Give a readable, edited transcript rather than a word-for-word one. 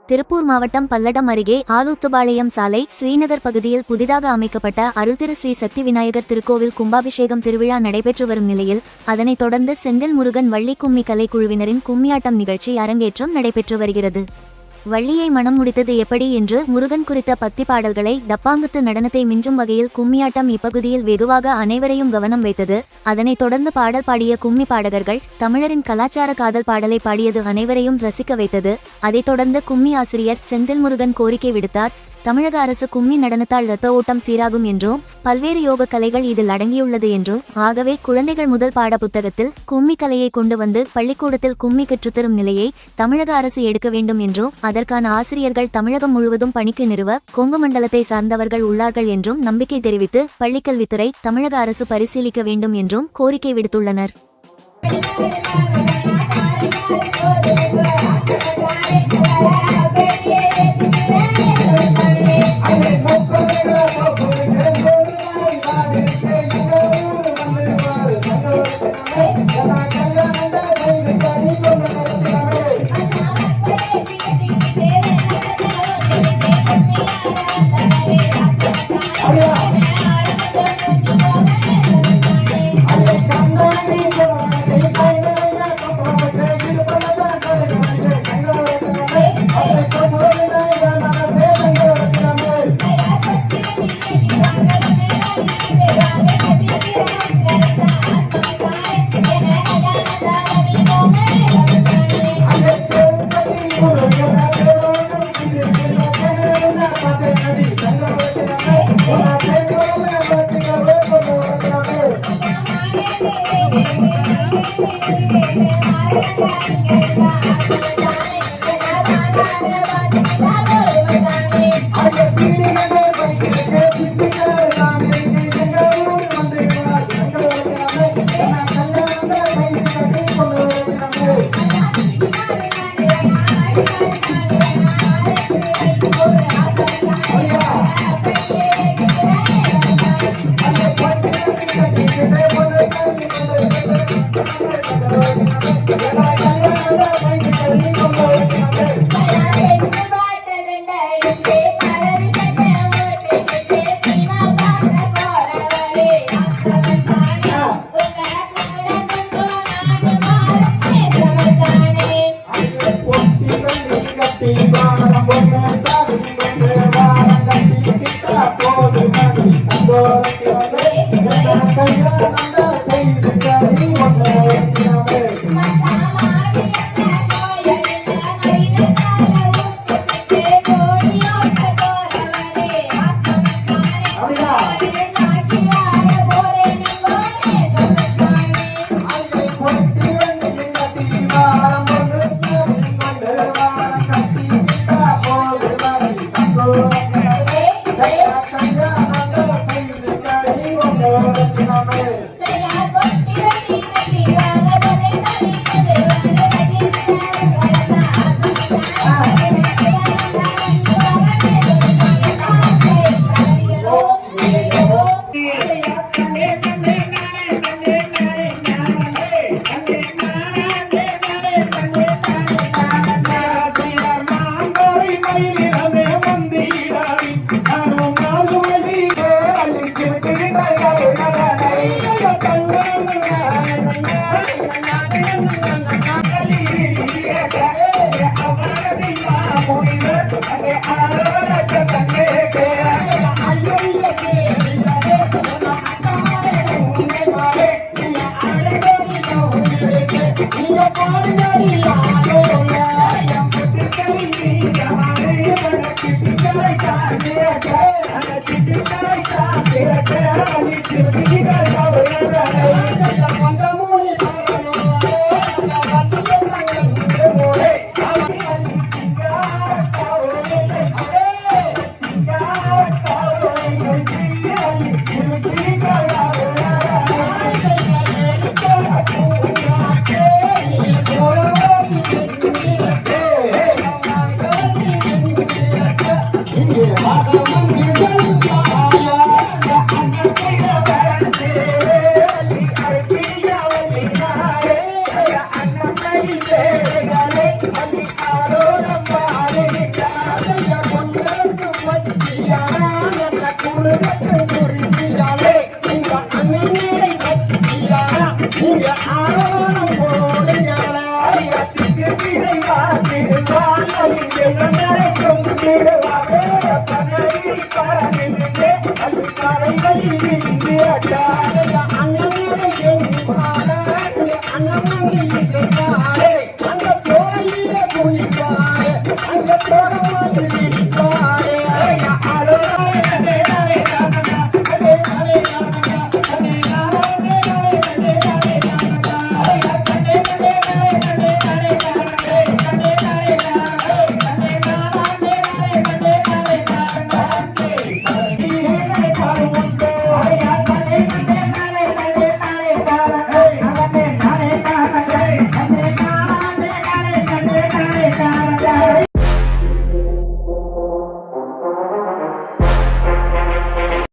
திருப்பூர் மாவட்டம் பல்லடம் அருகே ஆலூத்துபாளையம் சாலை ஸ்ரீநகர் பகுதியில் புதிதாக அமைக்கப்பட்ட அருள்திரு ஸ்ரீ சக்தி விநாயகர் திருக்கோவில் கும்பாபிஷேகம் திருவிழா நடைபெற்று வரும் நிலையில் அதனைத் தொடர்ந்து செந்தில் முருகன் வள்ளி கும்மி கலைக்குழுவினரின் கும்மியாட்டம் நிகழ்ச்சி அரங்கேற்றம் நடைபெற்று வருகிறது. வள்ளியை மனம் முடித்தது எப்படி என்று முருகன் குறித்த பக்தி பாடல்களை டப்பாங்குத்து நடனத்தை மிஞ்சும் வகையில் கும்மியாட்டம் இப்பகுதியில் வெகுவாக அனைவரையும் கவனம் வைத்தது. அதனைத் தொடர்ந்து பாடல் பாடிய கும்மி பாடகர்கள் தமிழரின் கலாச்சார காதல் பாடலை பாடியது அனைவரையும் ரசிக்க வைத்தது. அதைத் தொடர்ந்து கும்மி ஆசிரியர் செந்தில் முருகன் கோரிக்கை விடுத்தார். தமிழக அரசு கும்மி நடனத்தால் இரத்த ஓட்டம் சீராகும் என்றும் பல்வேறு யோக கலைகள் இதில் அடங்கியுள்ளது என்றும் ஆகவே குழந்தைகள் முதல் பாட புத்தகத்தில் கும்மி கலையை கொண்டு வந்து பள்ளிக்கூடத்தில் கும்மி கற்றுத்தரும் நிலையை தமிழக அரசு எடுக்க வேண்டும் என்றும் அதற்கான ஆசிரியர்கள் தமிழகம் முழுவதும் பணிக்கு நிறுவ கொங்கு மண்டலத்தை சார்ந்தவர்கள் உள்ளார்கள் என்றும் நம்பிக்கை தெரிவித்து பள்ளிக்கல்வித்துறை தமிழக அரசு பரிசீலிக்க வேண்டும் என்றும் கோரிக்கை விடுத்துள்ளனர். முருகனுக்கு